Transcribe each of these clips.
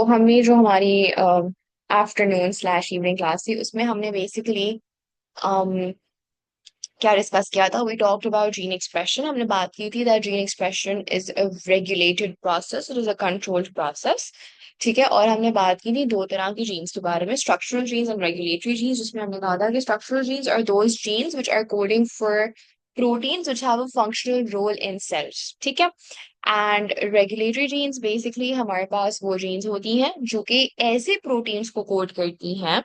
हमने जो हमारी आफ्टरनून स्लैश इवनिंग क्लास थी उसमें हमने बेसिकली क्या डिस्कस किया था। We talked about gene expression. हमने बात की थी that gene expression is a regulated process, it is a controlled process. ठीक है। और हमने बात की थी दो तरह की जीन्स के बारे में, structural genes and regulatory genes, जिसमें हमने कहा था कि structural genes are those genes which are coding for proteins which have a functional role in cells. ठीक है। एंड रेगुलेटरी जीन्स बेसिकली हमारे पास वो जीन्स होती हैं जो कि ऐसे प्रोटीन्स को कोड करती हैं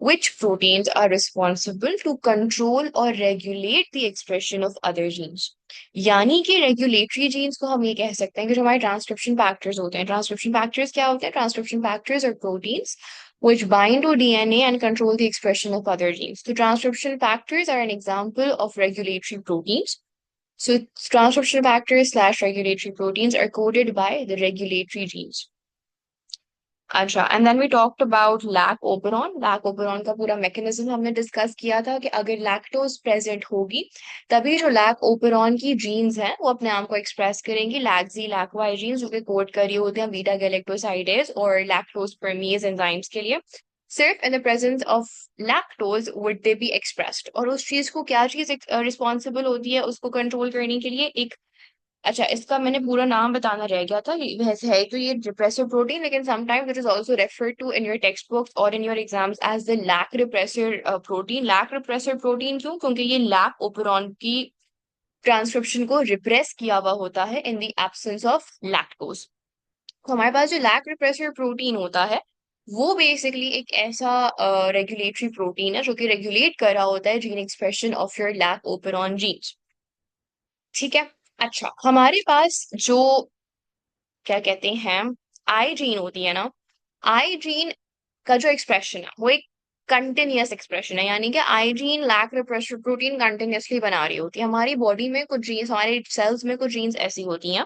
which proteins are responsible to control or regulate the expression of other genes। यानी कि रेगुलेटरी जीन्स को हम ये कह सकते हैं कि जो हमारे ट्रांसक्रिप्शन फैक्टर्स होते हैं। ट्रांसक्रिप्शन फैक्टर्स क्या होते हैं? ट्रांसक्रिप्शन फैक्टर्स और proteins which bind to DNA and control the expression of other genes। So transcription factors are an example of regulatory proteins। So transcription factors slash regulatory proteins are coded by the regulatory genes। अच्छा, and then we talked about lac operon. Lac operon का पूरा mechanism हमने discuss किया था कि अगर lactose present होगी तभी जो लैक ओपेरॉन की जीन्स हैं वो अपने आप को एक्सप्रेस करेंगी। लैक्जी लैक वाई जीन्स जो कि कोड कर रही होते हैं बीटा गैलेक्टोसाइडेज और लैक्टोज परमीज एंजाइम्स के लिए। सिर्फ इन the presence of lactose would they be expressed. और उस चीज को क्या चीज रिस्पॉन्सिबल होती है उसको कंट्रोल करने के लिए? एक, अच्छा इसका मैंने पूरा नाम बताना रह गया था। वैसे है तो ये रिप्रेसर प्रोटीन, लेकिन sometimes it is also referred to in your text books और in your exams as the lac repressor protein. Lac repressor protein क्यों? क्योंकि ये लैक ओपेरॉन की ट्रांसक्रिप्शन को रिप्रेस किया हुआ होता है in the absence of lactose. तो हमारे पास जो लैक रिप्रेसर प्रोटीन होता है वो बेसिकली एक ऐसा रेगुलेटरी प्रोटीन है जो कि रेगुलेट कर रहा होता है gene expression of your lac operon genes. ठीक है। अच्छा, हमारे पास जो क्या कहते हैं आई जीन होती है ना, आई जीन का जो एक्सप्रेशन है वो एक कंटिन्यूअस एक्सप्रेशन है। यानी कि I gene lac repressor protein continuously बना रही होती है। हमारी बॉडी में कुछ जीन्स, हमारे सेल्स में कुछ जीन्स ऐसी होती हैं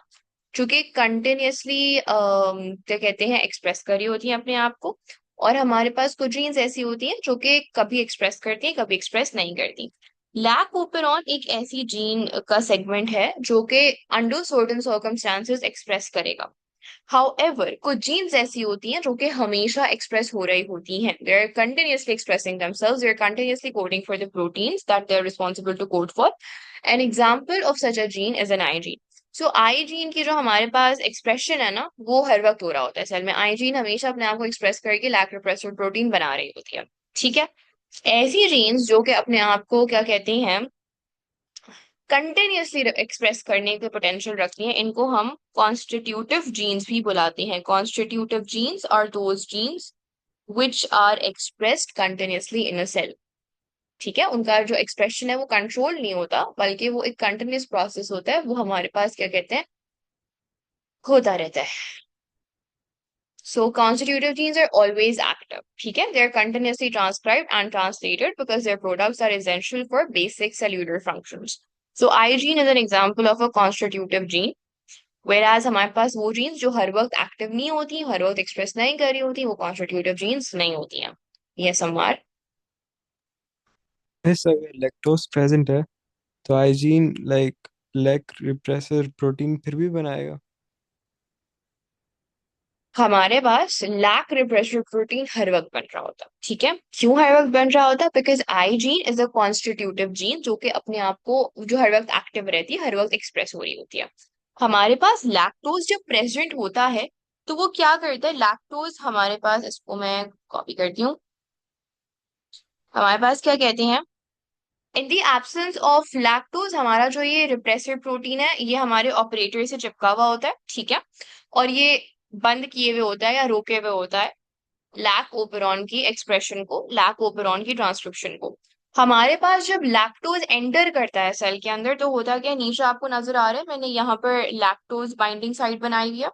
जो कि कंटिन्यूअसली क्या कहते हैं एक्सप्रेस कर रही होती हैं अपने आप को। और हमारे पास कुछ जीन्स ऐसी होती हैं जो कि कभी एक्सप्रेस करती हैं कभी एक्सप्रेस नहीं करती। लैक ओपेरॉन एक ऐसी जीन का सेगमेंट है जो कि अंडर सर्टेन सर्कमस्टांसेस एक्सप्रेस करेगा। However, कुछ जीन्स ऐसी होती हैं जो कि हमेशा एक्सप्रेस हो रही होती हैं। They are continuously expressing themselves. They are continuously coding for the proteins that they are responsible to code for. An example of such a gene is an I gene. So I gene की जो हमारे पास expression है ना वो हर वक्त हो रहा होता है सेल में। आई जीन हमेशा अपने आप को एक्सप्रेस करके लैक रिप्रेसर प्रोटीन बना रही होती है। ठीक है। ऐसी जीन्स जो कि अपने आप को क्या कहती हैं कंटिन्यूअसली एक्सप्रेस करने के पोटेंशियल रखती हैं, इनको हम कॉन्स्टिट्यूटिव जीन्स भी बुलाते हैं। Constitutive genes are those genes which are expressed continuously in a cell. ठीक है। उनका जो एक्सप्रेशन है वो कंट्रोल नहीं होता बल्कि वो एक कंटिन्यूअस प्रोसेस होता है, वो हमारे पास क्या कहते हैं होता रहता है। So constitutive genes are always active. ठीक है। They are continuously transcribed and translated because their products are essential for basic cellular functions. So I gene is an example of a constitutive gene. Whereas हमारे पास वो jeans जो हर वक्त active नहीं होती, हर वक्त express नहीं कर रही होती, वो कॉन्स्टिट्यूटिव जीन्स नहीं होती हैं। ये समार। Yes, अगर लैक्टोज प्रेजेंट है तो आइजीन लाइक लैक रिप्रेसर प्रोटीन फिर भी बनाएगा। हमारे पास लैक रिप्रेसर प्रोटीन हर वक्त बन रहा होता है। ठीक है। क्यों हर वक्त बन रहा होता है? Because I gene is a constitutive gene जो कि अपने आप को जो हर वक्त एक्टिव रहती है, हर वक्त एक्सप्रेस हो रही होती है। हमारे पास लैक्टोज जब प्रेजेंट होता है तो वो क्या करता है? लैक्टोज हमारे पास, इसको मैं कॉपी करती हूँ, हमारे पास क्या कहते हैं इन द एब्सेंस ऑफ लैक्टोज हमारा जो ये रिप्रेसर प्रोटीन है ये हमारे ऑपरेटर से चिपका हुआ होता है। ठीक है। और ये बंद किए हुए होता है या रोके हुए होता है लैक ओपेरॉन की एक्सप्रेशन को, लैक ओपेरॉन की ट्रांसक्रिप्शन को। हमारे पास जब लैक्टोज एंटर करता है सेल के अंदर तो होता क्या, नीचे आपको नजर आ रहा है मैंने यहाँ पर लैक्टोज बाइंडिंग साइट बनाई हुई है।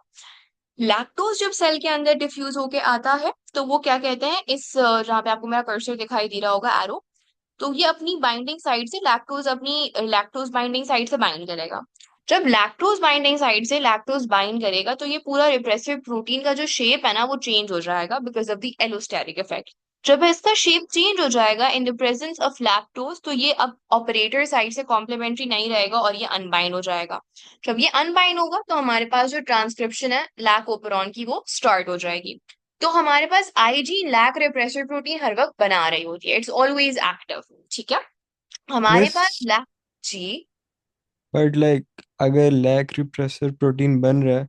लैक्टोज जब सेल के अंदर डिफ्यूज होके आता है तो वो क्या कहते हैं, इस जहाँ पे आपको मेरा कर्सर दिखाई दे रहा होगा एरो, तो ये अपनी बाइंडिंग साइट से लैक्टोज, अपनी लैक्टोज बाइंडिंग साइट से बाइंड करेगा। जब लैक्टोज बाइंडिंग साइट से लैक्टोज बाइंड करेगा तो ये पूरा रिप्रेसिव प्रोटीन का जो शेप है ना वो चेंज हो जाएगा because of the allosteric effect. जब इसका शेप चेंज हो जाएगा इन द प्रेजेंस ऑफ लैक्टोज, तो ये अब ऑपरेटर साइड से कॉम्प्लीमेंट्री नहीं रहेगा और ये अनबाइंड हो जाएगा। जब ये अनबाइंड होगा तो हमारे पास जो ट्रांसक्रिप्शन है लैक ओपेरॉन की वो स्टार्ट हो जाएगी। तो हमारे पास आईजी लैक रेप्रेसर प्रोटीन हर वक्त बना रही होती है, इट्स ऑलवेज एक्टिव। ठीक है, हमारे मिस, पास लैक। जी। बट लाइक अगर लैक रिप्रेसर प्रोटीन बन रहा है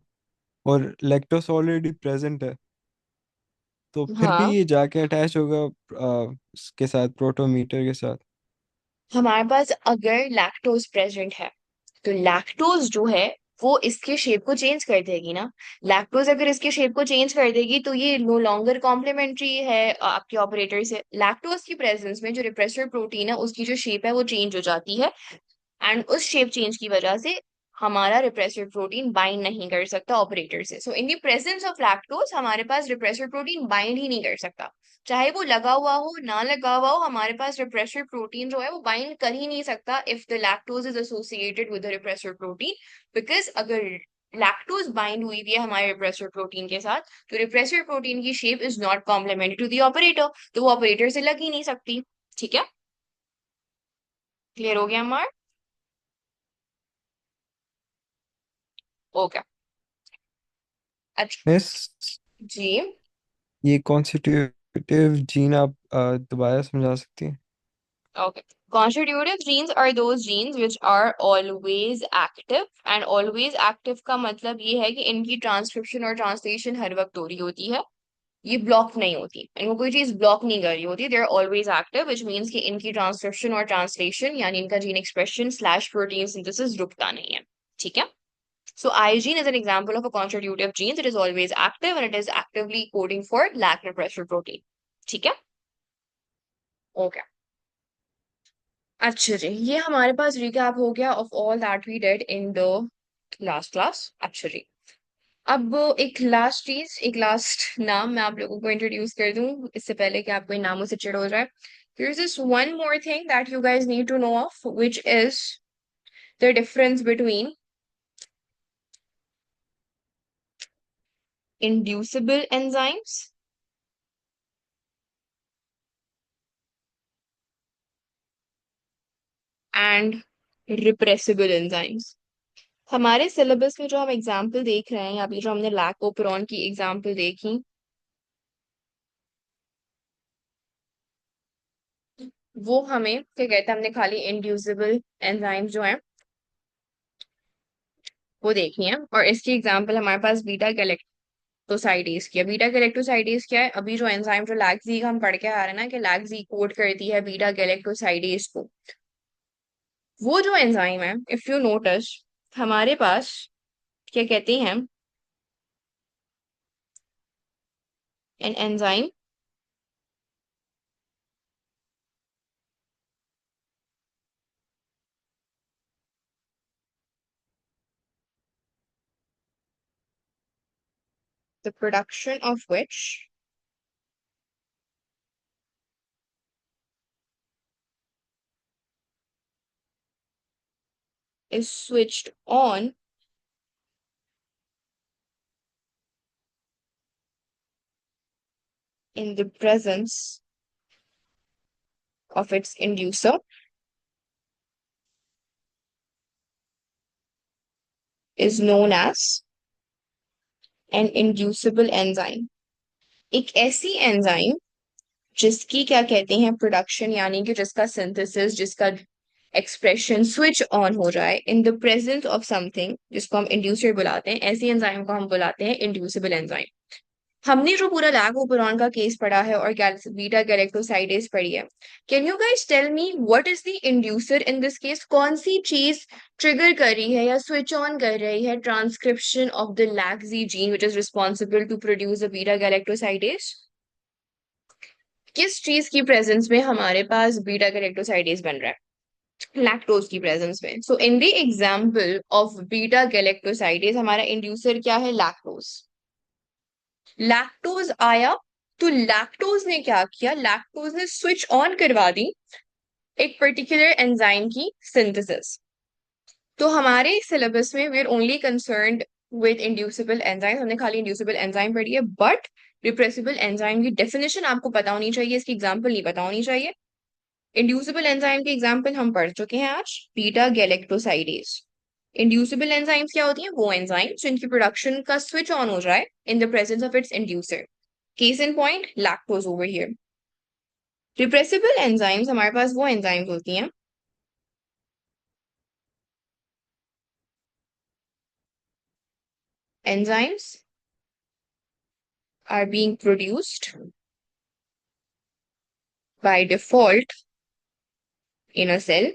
और लैक्टोस ऑलरेडी प्रेजेंट है, तो फिर भी हाँ, ये जाके अटैच होगा इसके साथ, प्रोटोमीटर के साथ। हमारे पास अगर लैक्टोज प्रेजेंट है तो लैक्टोज जो है वो इसके शेप को चेंज कर देगी ना। लैक्टोज अगर इसके शेप को चेंज कर देगी तो ये नो लॉन्गर कॉम्प्लीमेंट्री है आपके ऑपरेटर से। लैक्टोज की प्रेजेंस में जो रिप्रेसर प्रोटीन है उसकी जो शेप है वो चेंज हो जाती है, एंड उस शेप चेंज की वजह से हमारा रिप्रेसर प्रोटीन बाइंड नहीं कर सकता ऑपरेटर से। So in the presence of lactose हमारे पास रिप्रेसर प्रोटीन बाइंड ही नहीं कर सकता। चाहे वो लगा हुआ हो ना लगा हुआ हो, हमारे पास रिप्रेसर प्रोटीन जो है वो बाइंड कर ही नहीं सकता if the lactose is associated with the repressor protein. Because अगर लैक्टोज बाइंड हुई भी है हमारे रिप्रेसर प्रोटीन के साथ, तो रिप्रेसर प्रोटीन की shape is not complementary to the operator, तो वो ऑपरेटर से लग ही नहीं सकती। ठीक है, क्लियर हो गया हमारा? ओके। अच्छा। मिस, जी। ये कॉन्स्टिट्यूटिव जीन आप दोबारा समझा सकती हैं? Okay. Constitutive genes are those genes which are always active, and always active का मतलब ये है कि इनकी ट्रांसक्रिप्शन और ट्रांसलेशन हर वक्त हो रही होती है, ये ब्लॉक नहीं होती, इनको कोई चीज ब्लॉक नहीं कर रही होती, they are always active, which means कि इनकी ट्रांसक्रिप्शन और ट्रांसलेशन यानी इनका gene expression slash protein synthesis रुकता नहीं है। ठीक है, so IgG is an example of a constitutive gene that is always active and it is actively coding for lac repressor protein. ठीक है, ओके। अच्छा जी, ये हमारे पास रिकैप हो गया of all that we did in the last class. अच्छा जी, अब एक लास्ट चीज, एक लास्ट नाम मैं आप लोगों को इंट्रोड्यूस कर दूं इससे पहले कि आपको इन नामों से चिढ़ हो जाए। There is this one more thing that you guys need to know of, which is the difference between inducible enzymes and repressible enzymes। हमारे सिलेबस में जो हम एग्जाम्पल देख रहे हैं, अभी जो हमने लैकोपेरॉन की एग्जाम्पल देखी, वो हमें क्या कहते हैं, हमने खाली इंड्यूसिबल एंजाइम जो है वो देखनी है। और इसकी एग्जांपल हमारे पास बीटा गैलेक्टोसाइडेज की है। बीटा गैलेक्टोसाइडेज क्या है? अभी जो एंजाइम जो लैक्सी का हम पढ़ के आ रहे हैं ना कि लैक्सी कोड करती है बीटा गैलेक्टोसाइडेज को, वो जो एंजाइम है, इफ यू नोटिस, हमारे पास क्या कहते हैं, an enzyme the production of which is switched on in the presence of its inducer is known as an inducible enzyme। एक ऐसी एंजाइम जिसकी क्या कहते हैं प्रोडक्शन, यानी कि जिसका सिंथेसिस, जिसका एक्सप्रेशन स्विच ऑन हो जाए इन द प्रेजेंस ऑफ समथिंग, जिसको हम इंड्यूसर बुलाते हैं, ऐसी एंजाइम को हम बुलाते हैं इंड्यूसिबल एंजाइम। हमने जो पूरा लैकोपेरॉन का केस पढ़ा है और बीटा गैलेक्टोसाइडेज पढ़ी है, can you guys tell me what is the inducer in this case? कौन सी चीज ट्रिगर कर रही है या स्विच ऑन कर रही है transcription of the lacZ gene which is responsible to produce the beta galactosidase? किस चीज की प्रेजेंस में हमारे पास बीटा गैलेक्टोसाइडेज बन रहा है? लैक्टोज की प्रेजेंस में। So in the example of beta galactosidase हमारा इंड्यूसर क्या है? लैक्टोज। लैक्टोज आया तो लैक्टोज ने क्या किया? लैक्टोज ने स्विच ऑन करवा दी एक पर्टिकुलर एंजाइम की सिंथेसिस। तो हमारे सिलेबस में we are only concerned with inducible enzyme, हमने खाली इंड्यूसिबल एंजाइम पढ़ी है, बट रिप्रेसिबल एंजाइम की डेफिनेशन आपको पता होनी चाहिए, इसकी एग्जांपल नहीं पता होनी चाहिए। इंड्यूसिबल एंजाइम के एग्जांपल हम पढ़ चुके हैं आज, बीटा गैलेक्टोसाइडेज। इंड्यूसिबल एंजाइम्स क्या होती हैं? वो एंजाइम्स जिनकी प्रोडक्शन का स्विच ऑन हो जाए इन the presence of its inducer. Case in point, lactose over here. Repressible enzymes हमारे पास वो एंजाइम्स होती हैं enzymes are being produced by default in a cell.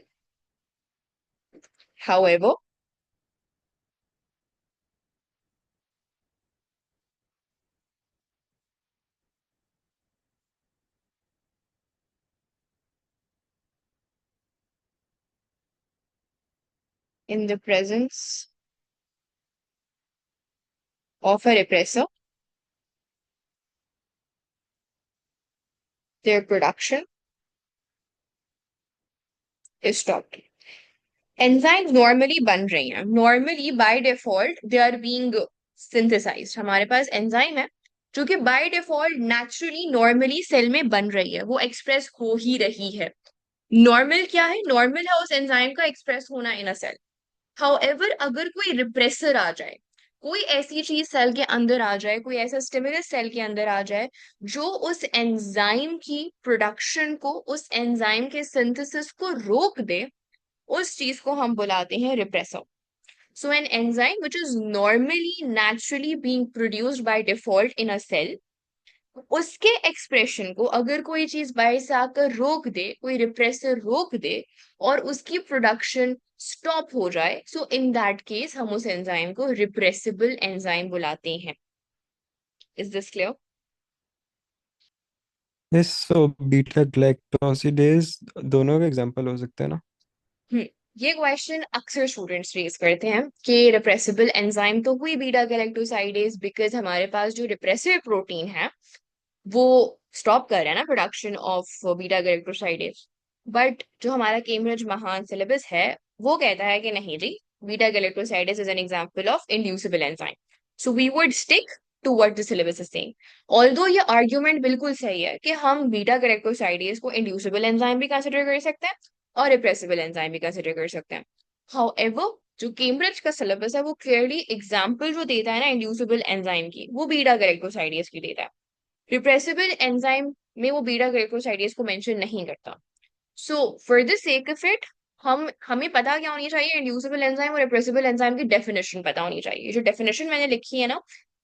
However, in the presence of a repressor, their production is stopped. Enzymes normally बन रही हैं, normally by default they are being synthesised. हमारे पास enzyme है जो कि by default naturally normally cell में बन रही है, वो एक्सप्रेस हो ही रही है। नॉर्मल क्या है? नॉर्मल है उस एंजाइम का एक्सप्रेस होना इन अ सेल। हाउएवर, अगर कोई रिप्रेसर आ जाए, कोई ऐसी चीज सेल के अंदर आ जाए, कोई ऐसा स्टिमुलस सेल के अंदर आ जाए जो उस एंजाइम की प्रोडक्शन को, उस एंजाइम के सिंथेसिस को रोक दे, उस चीज को हम बुलाते हैं repressor. So an enzyme which is normally naturally being produced by default in a cell, उसके एक्सप्रेशन को अगर कोई चीज बाहर से आकर रोक दे, कोई रिप्रेसर रोक दे और उसकी प्रोडक्शन स्टॉप हो जाए, सो इन दैट केस हम उस एंजाइम को रिप्रेसिबल एंजाइम बुलाते हैं। Is this clear? Yes, so beta glycosidase दोनों का एग्जांपल हो सकते हैं ना? हम्म ये क्वेश्चन अक्सर स्टूडेंट्स रेज करते हैं कि रिप्रेसिबल एंजाइम तो हुई बीटा गैलेक्टोसाइडेज, बिकॉज हमारे पास जो रिप्रेसिव प्रोटीन है वो स्टॉप कर रहा है ना production of beta galactosidase. But जो हमारा केम्ब्रिज महान सिलेबस है वो कहता है कि नहीं जी, beta galactosidase is an example of inducible enzyme. So we would stick to what the syllabus is saying. Although ये आर्ग्यूमेंट बिल्कुल सही है कि हम बीटा गैलेक्टोसाइडेज को इंड्यूसिबल एंजाइम भी कंसिडर कर सकते हैं और रिप्रेसिबल एंजाइम भी कंसिडर कर सकते हैं। हाउएवर, जो केम्ब्रिज का सिलेबस है वो क्लियरली एग्जाम्पल जो देता है ना इंड्यूसिबल एंजाइम की, वो बीटा गैलेक्टोसाइडेज की देता है। रिप्रेसिबल एंजाइम में वो बीटा ग्लाइकोसाइडेज को मेंशन नहीं करता। So for the sake of it, हमें पता क्या होनी चाहिए? इंड्यूसिबल एंजाइम और रिप्रेसिबल एंजाइम की डेफिनेशन पता होनी चाहिए। जो डेफिनेशन मैंने लिखी है ना,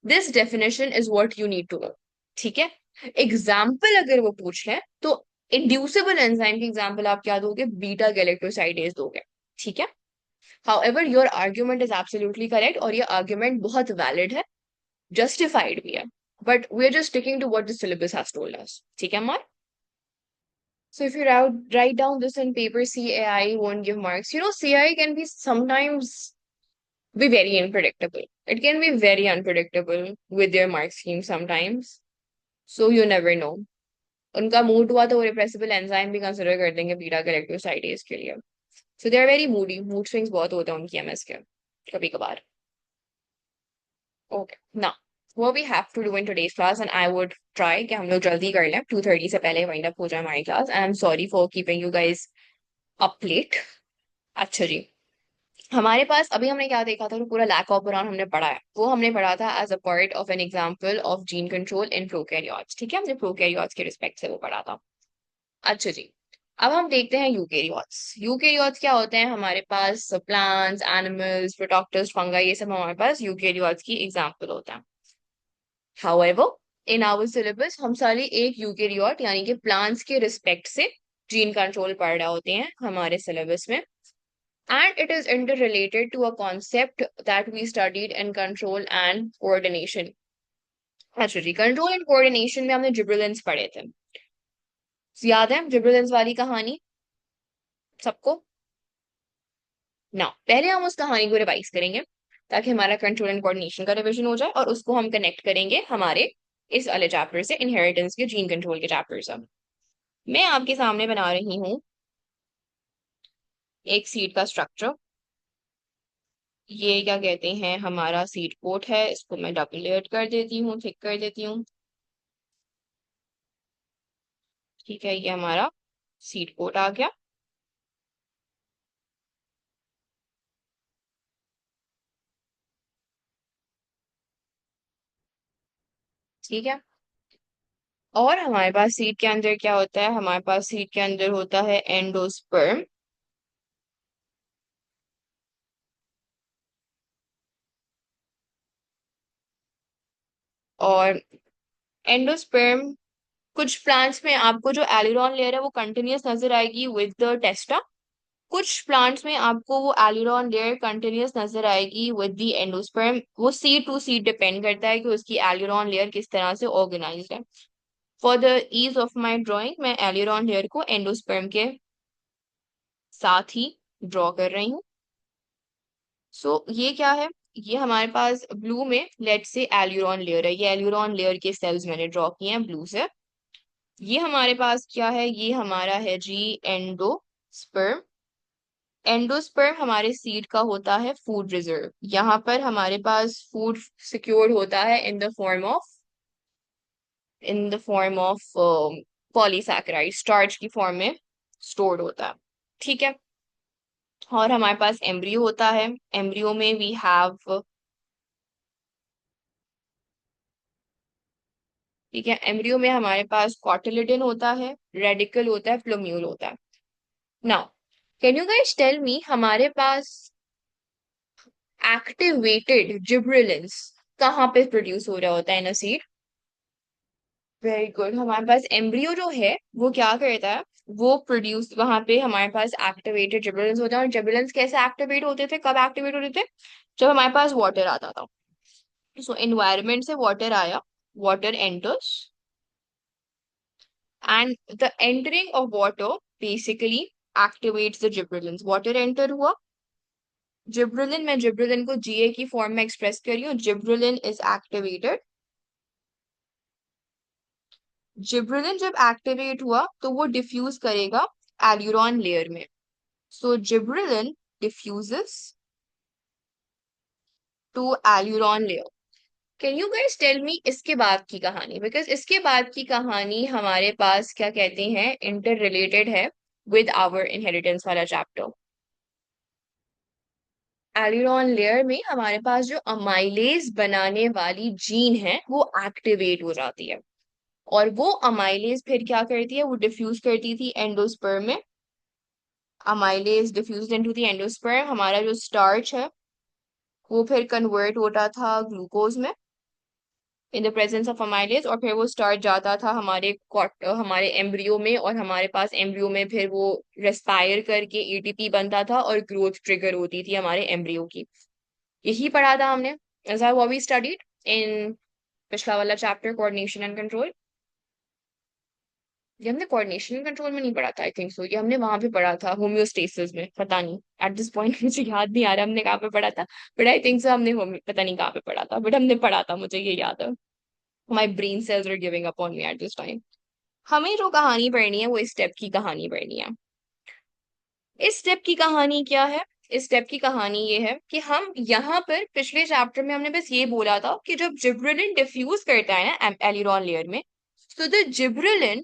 this definition is what you need to know. ठीक है? एग्जाम्पल अगर वो पूछ लें तो इंड्यूसिबल एंजाइम की एग्जाम्पल आप क्या दोगे? बीटा गैलेक्टोसाइडेज दोगे। ठीक है? However, your argument is absolutely correct और ये आर्ग्यूमेंट बहुत वैलिड है, justified भी है, but we're just sticking to what the syllabus has told us. ठीक है मार? So if you write down this in paper, CAI won't give marks. You know, CAI can be sometimes be very unpredictable. It can be very unpredictable with their mark scheme sometimes. So you never know. उनका mood हुआ तो वो repressible enzyme भी consider कर देंगे beta galactosidase के लिए। So they are very moody, mood swings बहुत होते हैं उनकी एमएस के कभी कभार। ओके, ना what we have to do in today's class, and I would try कि हम लोग जल्दी कर लें, 2:30 से पहले वाइंड अप हो जाए हमारी class, and I'm sorry for keeping you guys up late. अच्छा जी, हमारे पास अभी हमने क्या देखा था? तो पूरा लैक ऑपरॉन हमने पढ़ा है, वो हमने पढ़ा था as a part of an example of gene control in prokaryotes. ठीक है, हमने प्रोकैरियोट्स के रिस्पेक्ट से वो पढ़ा था। अच्छा जी, अब हम देखते हैं यूकेरियोट्स। यूकेरियोट्स क्या होते हैं? हमारे पास प्लांट्स, एनिमल्स, प्रोटोक्टस, फंगाई, ये सब हमारे पास यूकेरियोट्स की एग्जाम्पल होता है। However, in our syllabus हम सारे एक यूकेरियोट यानी कि प्लांट्स के रिस्पेक्ट से जीन कंट्रोल पढ़ रहे होते हैं हमारे सिलेबस में, and it is interrelated to a concept that we studied in control and coordination. अच्छा जी, कंट्रोल एंड कोऑर्डिनेशन में हमने जिब्रेलिन्स पढ़े थे, याद है जिब्रेलिन्स वाली कहानी सबको? ना, पहले हम उस कहानी को रिवाइज करेंगे ताकि हमारा कंट्रोल एंड कोऑर्डिनेशन का रिवीजन हो जाए, और उसको हम कनेक्ट करेंगे हमारे इस वाले चैप्टर से, इनहेरिटेंस के जीन कंट्रोल के चैप्टर से। मैं आपके सामने बना रही हूं एक सीड का स्ट्रक्चर। ये क्या कहते हैं, हमारा सीड कोट है, इसको मैं डबल लेयर कर देती हूँ, थिक कर देती हूँ। ठीक है, ये हमारा सीड कोट आ गया। ठीक है, और हमारे पास सीड के अंदर क्या होता है, हमारे पास सीड के अंदर होता है एंडोस्पर्म। और एंडोस्पर्म, कुछ प्लांट्स में आपको जो एलिरॉन लेयर है वो कंटिन्यूअस नजर आएगी विद द टेस्टा। कुछ प्लांट्स में आपको वो एलिरॉन लेयर कंटिन्यूअस नजर आएगी विद द एंडोस्पर्म। वो सीड टू सीड डिपेंड करता है कि उसकी एलिरॉन लेयर किस तरह से ऑर्गेनाइज्ड है। For the ease of my drawing मैं एलिरॉन लेयर को एंडोस्पर्म के साथ ही ड्रॉ कर रही हूँ। सो ये क्या है, ये हमारे पास ब्लू में लेट से एल्यूरॉन लेयर है, ये एल्यूरॉन लेयर के सेल्स मैंने ड्रॉ किए हैं ब्लू से। ये हमारे पास क्या है, ये हमारा है जी एंडोस्पर्म। एंडोस्पर्म हमारे सीड का होता है फूड रिजर्व। यहाँ पर हमारे पास फूड सिक्योर्ड होता है in the form of polysaccharide, starch की फॉर्म में स्टोर्ड होता है। ठीक है, और हमारे पास एम्ब्रियो होता है। एम्ब्रियो में वी हैव, ठीक है, एम्ब्रियो में हमारे पास कॉटिलिडन होता है, रेडिकल होता है, फ्लोम्यूल होता है। Now can you guys tell me, हमारे पास एक्टिवेटेड जिब्रेलिन्स कहाँ पे प्रोड्यूस हो रहा होता है इन अ सीड? वेरी गुड, हमारे पास एम्ब्रियो जो है वो क्या करता है, वो प्रोड्यूस, वहां पे हमारे पास एक्टिवेटेड जिब्रेलिन्स होते हैं। और जिब्रेलिन्स कैसे एक्टिवेट होते थे, कब एक्टिवेट होते थे? जब हमारे पास वाटर आता था। सो एनवायरमेंट से वाटर आया, water enters, and the entering of water basically activates the gibberellins. Water enter हुआ, जिब्रेलिन, मैं जिब्रेलिन को जीए की फॉर्म में एक्सप्रेस कर रही हूँ, जिब्रेलिन इज एक्टिवेटेड। जिब्रेलिन जब एक्टिवेट हुआ तो वो डिफ्यूज करेगा एल्यूरॉन लेयर में। So gibberellin diffuses to aleurone layer. Can you guys tell me इसके बाद की कहानी, बिकॉज इसके बाद की कहानी हमारे पास क्या कहते हैं, इंटर रिलेटेड है विद आवर इनहेरिटेंस वाला चैप्टर। एलिरॉन लेयर में हमारे पास जो अमाइलेज बनाने वाली जीन है वो एक्टिवेट हो जाती है। और वो अमाइलेज फिर क्या करती है, वो डिफ्यूज करती थी एंडोस्पर्म में। Amylase diffuse into the endosperm, हमारा जो स्टार्च है वो फिर कन्वर्ट होता था ग्लूकोज में इन द प्रेजेंस ऑफ अमाइलेज। और फिर वो स्टार्च जाता था हमारे एम्ब्रियो में, और हमारे पास एम्ब्रियो में फिर वो रेस्पायर करके एटीपी बनता था और ग्रोथ ट्रिगर होती थी हमारे एम्ब्रियो की। यही पढ़ा था हमने, as I've always studied in पिछला वाला चैप्टर कोऑर्डिनेशन एंड कंट्रोल। ये हमने कोऑर्डिनेशन एंड कंट्रोल में नहीं पढ़ा था, आई थिंक सो, ये हमने वहां पे पढ़ा था होम्योस्टेसिस में, पता नहीं एट दिस पॉइंट मुझे याद नहीं आ रहा हमने कहाँ पे पढ़ा था। बट आई थिंक सो हमने पता नहीं कहाँ पे पढ़ा था, बट हमने पढ़ा था, मुझे ये याद है। My brain cells are giving up on me at this time. हमें जो कहानी पढ़नी है वो इस स्टेप की कहानी पढ़नी है। इस स्टेप की कहानी क्या है? इस स्टेप की कहानी ये है कि हम यहाँ पर पिछले चैप्टर में हमने बस ये बोला था कि जब जिब्रेलिन डिफ्यूज करता है ना एलिरॉन लेयर में, so the gibberellin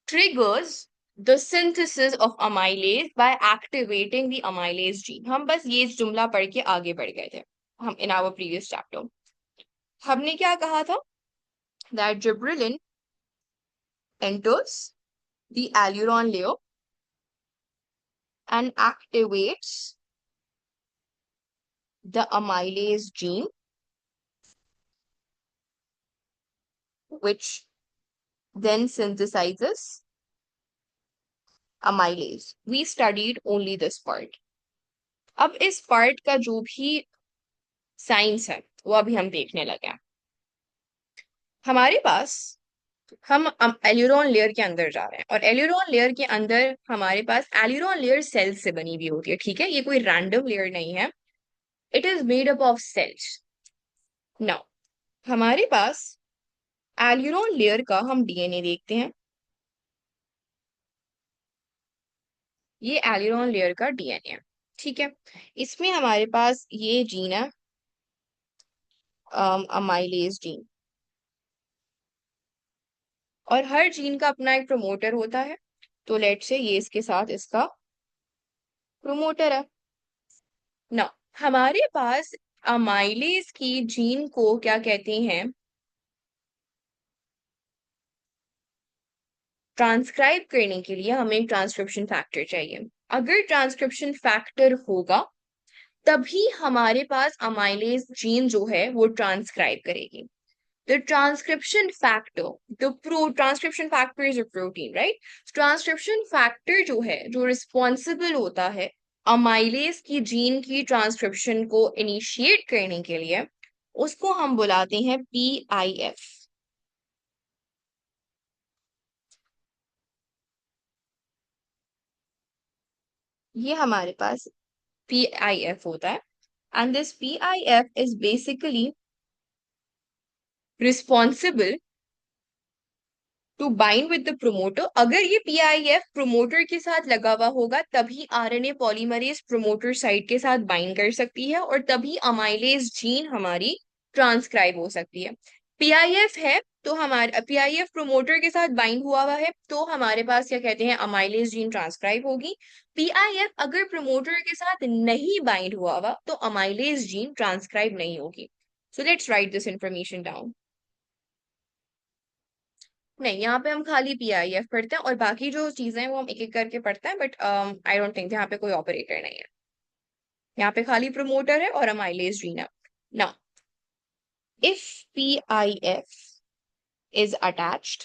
triggers the synthesis of amylase by activating the amylase gene। हम बस ये जुमला पढ़ के आगे बढ़ गए थे हम इन आवर प्रीवियस चैप्टर। हमने क्या कहा था, that gibberellin enters the alluron layer and activates the amylase gene, which then synthesizes amylase। We studied only this part। अब इस पार्ट का जो भी साइंस है वो अभी हम देखने लगे हैं। हमारे पास, हम एल्यूरोन लेयर के अंदर जा रहे हैं, और एल्यूरोन लेयर के अंदर हमारे पास एल्यूरोन लेयर सेल्स से बनी हुई होती है। ठीक है, ये कोई रैंडम लेयर नहीं है, it is made up of cells. Now हमारे पास एल्यूरोन लेयर का हम डीएनए देखते हैं। ये एल्यूरोन लेयर का डीएनए है। ठीक है, इसमें हमारे पास ये जीन है, अमाइलेज जीन, और हर जीन का अपना एक प्रमोटर होता है। तो लेट से ये इसके साथ इसका प्रमोटर है ना। हमारे पास अमाइलेज की जीन को क्या कहते हैं, ट्रांसक्राइब करने के लिए हमें एक ट्रांसक्रिप्शन फैक्टर चाहिए। अगर ट्रांसक्रिप्शन फैक्टर होगा तभी हमारे पास अमाइलेज जीन जो है वो ट्रांसक्राइब करेगी। The transcription factor, transcription factor is a protein, right? Transcription factor जो है, जो रिस्पॉन्सिबल होता है अमाइलेज की जीन की ट्रांसक्रिप्शन को इनिशिएट करने के लिए, उसको हम बुलाते हैं PIF। ये हमारे पास PIF होता है, and this PIF is basically responsible to bind with the promoter. अगर ये PIF प्रोमोटर के साथ लगा हुआ होगा तभी RNA पॉलीमरेज प्रोमोटर साइट के साथ बाइंड कर सकती है, और तभी अमाइलेज जीन हमारी ट्रांसक्राइब हो सकती है। PIF है तो हमारे PIF प्रोमोटर के साथ बाइंड हुआ है तो हमारे पास क्या कहते हैं, अमाइलेज जीन ट्रांसक्राइब होगी। PIF अगर प्रोमोटर के साथ नहीं बाइंड हुआ तो अमाइलेज जीन ट्रांसक्राइब नहीं होगी। So let's write this information down. नहीं, यहाँ पे हम खाली PIF पढ़ते हैं और बाकी जो चीजें हैं वो हम एक एक करके पढ़ते हैं, बट आई डोंट थिंक यहाँ पे कोई ऑपरेटर नहीं है। यहाँ पे खाली प्रमोटर है और अमाइलेज जीन है ना। इफ PIF इज अटैच्ड,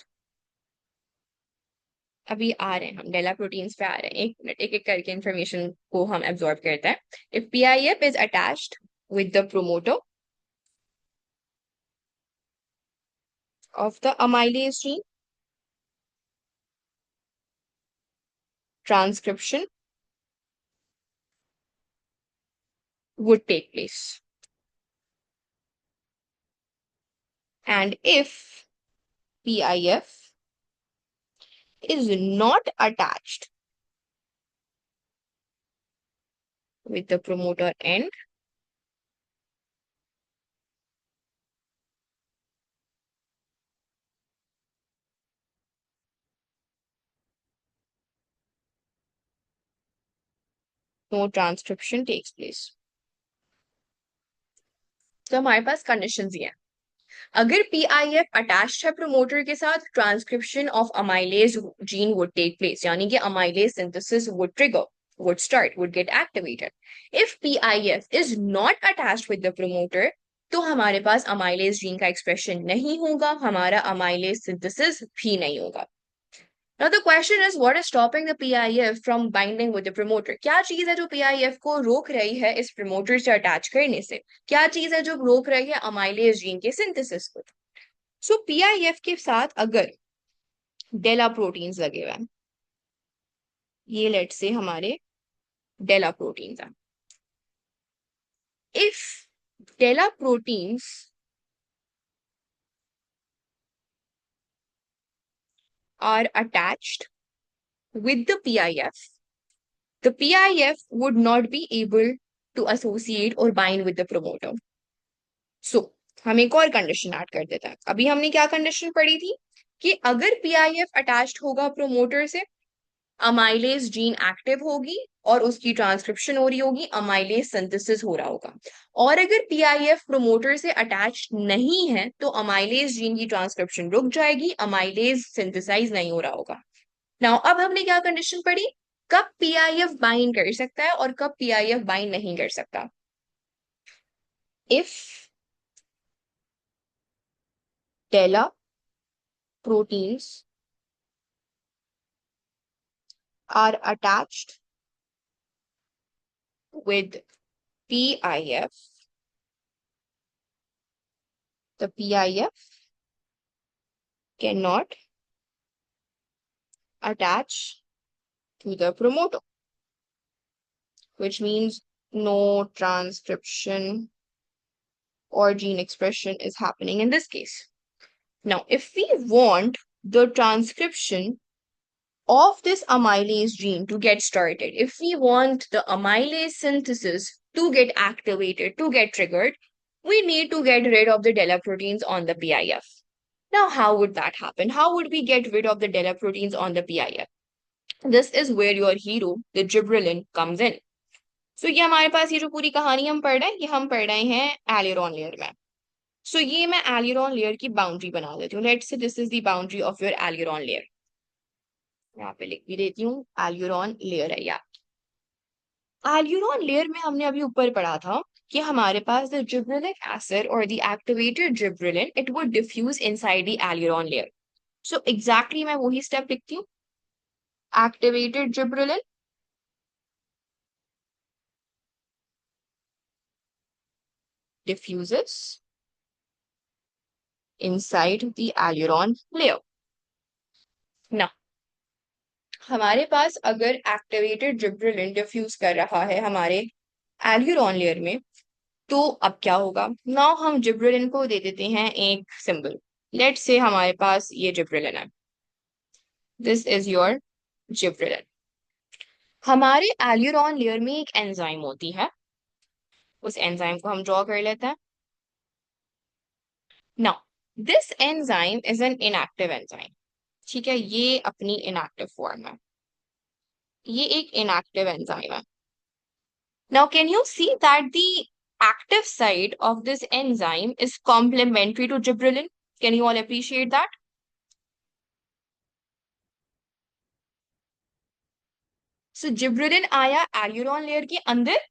अभी आ रहे हैं हम डेला प्रोटीन्स पे आ रहे हैं, एक मिनट एक एक करके इंफॉर्मेशन को हम एब्जॉर्ब करते हैं। If PIF is attached with the promoter of the amylase gene, transcription would take place. And if PIF is not attached with the promoter end, no transcription takes place. तो हमारे पास conditions ये हैं। अगर PIF attached है promoter के साथ, transcription of amylase gene would take place, यानी कि amylase synthesis would trigger, would start, would get activated. If PIF is not attached with the promoter, तो हमारे पास अमाइलेज जीन का एक्सप्रेशन नहीं होगा, हमारा अमाइलेज सिंथेसिस भी नहीं होगा। Now the question is, what is stopping the PIF from binding with the promoter? क्या चीज है जो PIF को रोक रही है इस प्रमोटर से अटैच करने से? क्या चीज है जो रोक रही है अमाइलेज जीन के सिंथेसिस को? सो PIF के साथ अगर डेला प्रोटीन्स लगे हुए हैं, ये लेट से हमारे डेला प्रोटीन्स हैं। If DELLA proteins are attached with the PIF would not be able to associate or bind with the promoter. So, हम एक और कंडीशन ऐड कर देते हैं। अभी हमने क्या कंडीशन पढ़ी थी कि अगर PIF अटैच्ड होगा प्रोमोटर से, अमाइलेज जीन एक्टिव होगी और उसकी ट्रांसक्रिप्शन हो रही होगी, अमाइलेज सिंथेसिस हो रहा होगा। और अगर PIF प्रोमोटर से अटैच्ड नहीं है तो अमाइलेज जीन की ट्रांसक्रिप्शन रुक जाएगी, अमाइलेज सिंथेसाइज नहीं हो रहा होगा। नाउ अब हमने क्या कंडीशन पढ़ी, कब PIF बाइंड कर सकता है और कब PIF बाइंड नहीं कर सकता। If DELLA proteins are attached with PIF, the PIF cannot attach to the promoter, which means no transcription or gene expression is happening in this case. Now, if we want the transcription of this amylase gene to get started, if we want the amylase synthesis to get activated, to get triggered, we need to get rid of the delaproteins on the PIF. Now, how would that happen? How would we get rid of the delaproteins on the PIF? This is where your hero, the gibberellin, comes in. So ये हमारे पास ये जो पूरी कहानी हम पढ़ रहे हैं, ये हम पढ़ रहे हैं एलियरॉन लेयर में. सो ये मैं एलियरॉन लेयर की बाउंड्री बना देती हूँ. Let's say this is the boundary of your aleurone layer. यहाँ पे लिख भी देती हूँ, एलियरॉन लेयर है यार. एल्यूरॉन लेयर में हमने अभी ऊपर पढ़ा था कि हमारे पास द जिब्रेलिक एसिड और the activated gibberellin it would diffuse inside the aleurone layer. So exactly मैं वही स्टेप लिखती हूँ. Activated gibberellin diffuses inside the aileron layer. Now, हमारे पास अगर एक्टिवेटेड जिब्रेलिन डिफ्यूज कर रहा है हमारे एल्यूरॉन लेयर में, तो अब क्या होगा? नाउ हम जिब्रेलिन को दे देते हैं एक सिंबल. लेट्स से हमारे पास ये जिब्रेलिन है. This is your gibberellin. हमारे एल्यूरॉन लेयर में एक एंजाइम होती है. उस एंजाइम को हम ड्रॉ कर लेते हैं. Now this enzyme is an inactive enzyme. ठीक है, ये अपनी इनएक्टिव फॉर्म है. ये एक इनएक्टिव एंजाइम है. Now can you see that the active side of this enzyme is complementary to gibberellin? Can you all appreciate that? So gibberellin आया aleurone layer के अंदर.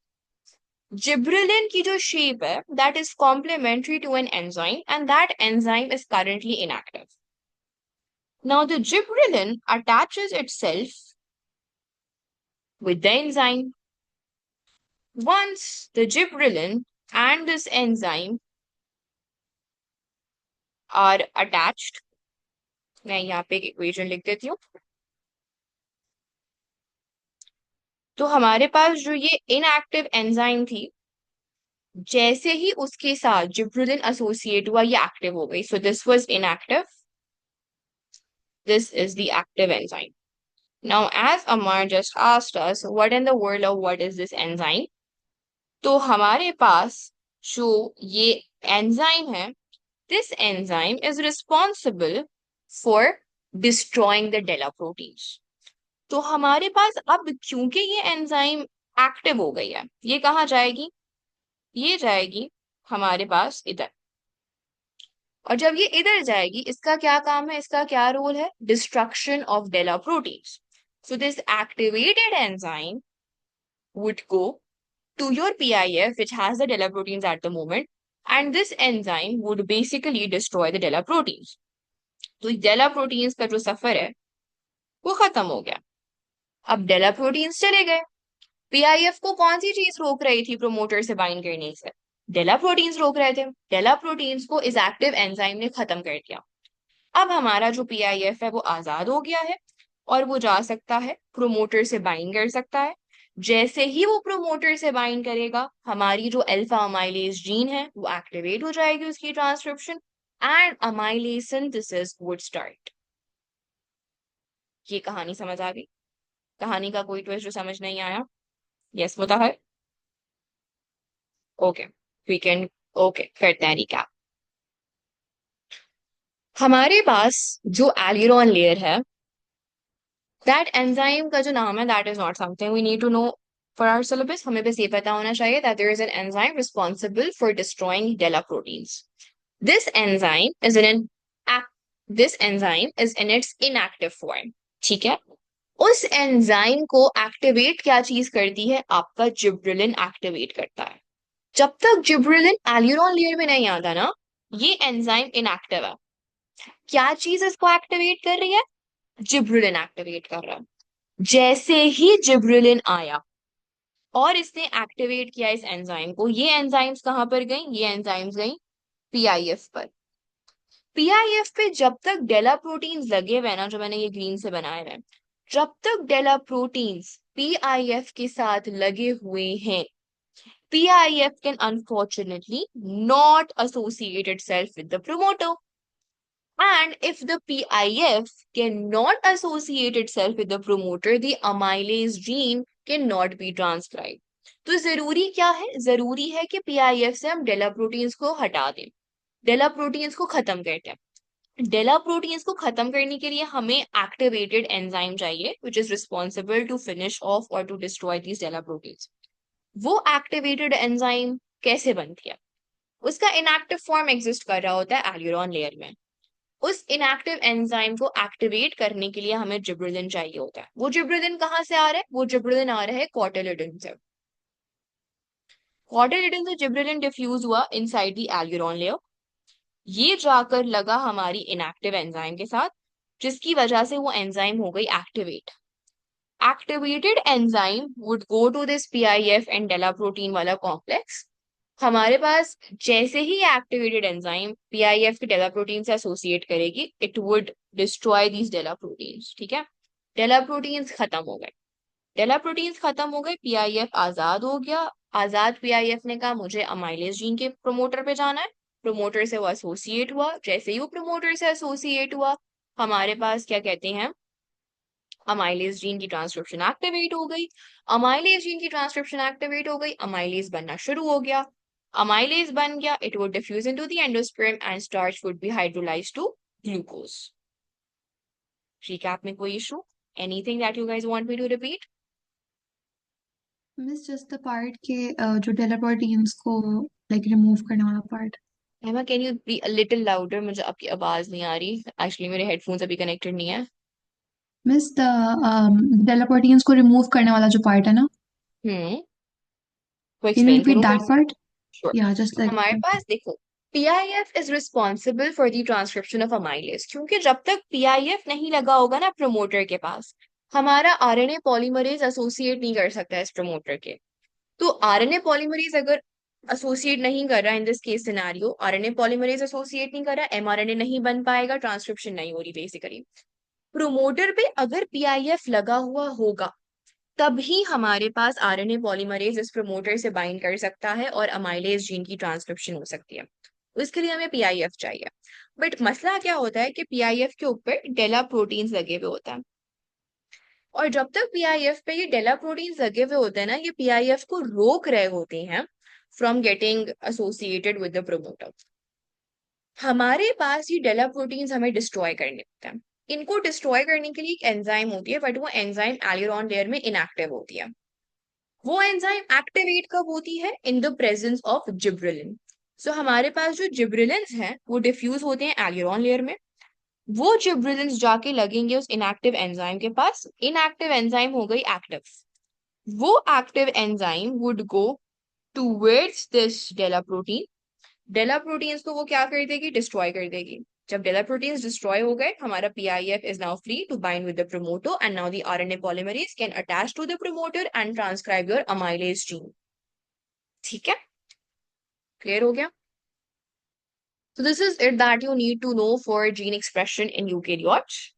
Gibberellin की जो shape है, that is complementary to an enzyme, and that enzyme is currently inactive. Now the gibberellin attaches itself with the enzyme. Once the gibberellin and this enzyme are attached, मैं यहाँ पे एक equation लिख देती हूँ. तो हमारे पास जो ये इनएक्टिव एंजाइम थी, जैसे ही उसके साथ जिब्रेलिन एसोसिएट हुआ, ये एक्टिव हो गई. So this was inactive, this is the active enzyme. Now as Amar just asked us what in the world of what is this enzyme, तो हमारे पास जो ये एंजाइम है, this enzyme is responsible for destroying the DELLA proteins. तो हमारे पास अब क्योंकि ये एंजाइम एक्टिव हो गई है, ये कहाँ जाएगी? ये जाएगी हमारे पास इधर. और जब ये इधर जाएगी, इसका क्या काम है, इसका क्या रोल है? Destruction of DELLA proteins. So this activated enzyme would go to your PIF which has the DELA proteins at the moment, and this enzyme would basically destroy the DELA proteins. तो DELA proteins का जो सफर है वो खत्म हो गया. अब DELA proteins चले गए. PIF को कौन सी चीज रोक रही थी प्रोमोटर से बाइंड करने से? डेला प्रोटीन्स रोक रहे थे. डेला प्रोटीन्स को इस एक्टिव एंजाइम ने खत्म कर दिया. अब हमारा जो PIF है वो आजाद हो गया है और वो जा सकता है प्रोमोटर से बाइंड कर सकता है. जैसे ही वो प्रोमोटर से बाइंड करेगा, हमारी जो अल्फा अमाइलेज जीन है वो एक्टिवेट हो जाएगी, उसकी transcription, and amylase synthesis would start. ये कहानी समझ आ गई? कहानी का कोई ट्विस्ट जो समझ नहीं आया? Yes Mutahar? Okay, we can, okay करते हैं रिकैप. हमारे पास जो एल्यूरॉन लेयर है, दैट एंजाइम का जो नाम है, that is not something we need to know for our syllabus. हमें बस ये पता होना चाहिए that there is an enzyme responsible for destroying DELLA proteins. This enzyme is in this enzyme is in its inactive form. ठीक है, उस enzyme को एक्टिवेट क्या चीज करती है? आपका जिब्रेलिन एक्टिवेट करता है. जब तक जिब्रेलिन एल्यूरॉन लेयर में नहीं आता ना, ये एंजाइम इनएक्टिव है. क्या चीज इसको एक्टिवेट कर रही है? जिब्रेलिन एक्टिवेट कर रहा है. जैसे ही जिब्रेलिन आया और इसने एक्टिवेट किया इस एंजाइम को, ये एंजाइम्स कहां पर गई? ये एंजाइम्स गई PIF पर. PIF पे जब तक डेला प्रोटीन्स लगे हुए ना, जो मैंने ये ग्रीन से बनाए हुए, जब तक डेला प्रोटीन्स PIF के साथ लगे हुए हैं, PIF can unfortunately not associate itself with the promoter. And if the PIF cannot associate itself with the promoter, the amylase gene cannot be transcribed. तो जरूरी क्या है? जरूरी है कि PIF से हम डेला प्रोटीन्स को हटा दें, डेला प्रोटीन्स को खत्म करते हैं। डेला प्रोटीन्स को खत्म करने के लिए हमें एक्टिवेटेड एंजाइम चाहिए which is responsible to finish off और to destroy these DELLA proteins. वो एक्टिवेटेड एंजाइम कैसे बनती है? उसका इनएक्टिव फॉर्म एग्जिस्ट कर रहा होता है एल्यूरोन लेयर में। उस इनएक्टिव एंजाइम को एक्टिवेट करने के लिए हमें जिब्रेलिन चाहिए होता है। वो जिब्रेलिन कहाँ से आ रहा है? वो जिब्रेलिन आ रहा है कॉटिलिडन से। कॉटिलिडन से जिब्रेलिन डिफ्यूज हुआ इनसाइड द एल्यूरोन लेयर, ये जाकर लगा हमारी इनएक्टिव एंजाइम के साथ, जिसकी वजह से वो एंजाइम हो गई activate. Activated enzyme would go to this PIF and DELLA protein वाला कॉम्प्लेक्स। हमारे पास जैसे ही एक्टिवेटेड एंजाइम पीआईएफ के डेला प्रोटीन से एसोसिएट करेगी, it would destroy these DELLA proteins. ठीक है, डेला प्रोटीन्स खत्म हो गए। डेला प्रोटीन्स खत्म हो गए, पीआईएफ आजाद हो गया। आजाद पीआईएफ ने कहा मुझे अमाइलेज जीन के प्रमोटर पे जाना है। प्रमोटर से वो एसोसिएट हुआ। जैसे ही वो प्रमोटर से एसोसिएट हुआ, हमारे पास क्या कहते हैं, अमाइलेज जीन की ट्रांसक्रिप्शन एक्टिवेट हो गई। अमाइलेज जीन की ट्रांसक्रिप्शन एक्टिवेट हो गई, अमाइलेज बनना शुरू हो गया। अमाइलेज बन गया, it would diffuse into the endosperm and starch would be hydrolysed to glucose. Recap में कोई issue? Anything that you guys want me to repeat? Miss just the part के जो डेला प्रोटीन्स को लाइक रिमूव करने वाला part. Emma can you be a little louder? मुझे आपकी आवाज नहीं आ रही, एक्चुअली मेरे हेडफोन्स अभी कनेक्टेड नहीं है। मिस द डेला प्रोटीन्स को रिमूव करने वाला जो पार्ट है ना, वो कैन यू एक्सप्लेन रिपीट करूँ फिर दैट से? पार्ट? श्योर। या जस्ट लाइक हमारे पास देखो, PIF is responsible for the transcription of amylase, क्योंकि जब तक PIF नहीं लगा होगा ना प्रमोटर के पास, हमारा RNA पॉलीमरेज एसोसिएट नहीं कर सकता इस प्रमोटर के। तो RNA पॉलीमरेज अगर एसोसिएट नहीं कर रहा, इन this case scenario RNA polymerase associate नहीं कर रहा, mRNA नहीं बन पाएगा, ट्रांसक्रिप्शन नहीं हो रही बेसिकली। प्रोमोटर पे अगर PIF लगा हुआ होगा, तभी हमारे पास RNA पॉलीमरेज इस प्रमोटर से बाइंड कर सकता है और अमाइलेज जीन की ट्रांसक्रिप्शन हो सकती है। तो इसके लिए हमें PIF चाहिए। बट मसला क्या होता है कि PIF के ऊपर डेला प्रोटीन्स लगे हुए होता है, और जब तक PIF पे ये डेला प्रोटीन्स लगे हुए होते हैं ना, ये PIF को रोक रहे होते हैं from getting associated with the promoter. हमारे पास ये डेला प्रोटीन्स हमें डिस्ट्रॉय करने होते हैं। इनको डिस्ट्रॉय करने के लिए एक एंजाइम होती है, बट वो एंजाइम एलियरॉन लेयर में इनएक्टिव होती है। वो एंजाइम एक्टिवेट कब होती है? In the presence of gibberellin. So हमारे पास जो जिब्रेलिन्स हैं वो डिफ्यूज होते हैं एलियरॉन लेयर में। वो जिब्रेलिन्स जाके लगेंगे उस इनएक्टिव एंजाइम के पास, इनएक्टिव एंजाइम हो गई एक्टिव। वो active enzyme would go towards this DELLA protein. DELLA proteins को वो क्या कर देगी? डिस्ट्रॉय कर देगी। जब डेला प्रोटीन्स डिस्ट्रॉय हो गए, हमारा PIF is now free to bind with the promoter and now the RNA polymerase can attach to the promoter and transcribe your amylase gene. ठीक है, क्लियर हो गया? So this is it that you need to know for gene expression in eukaryotes.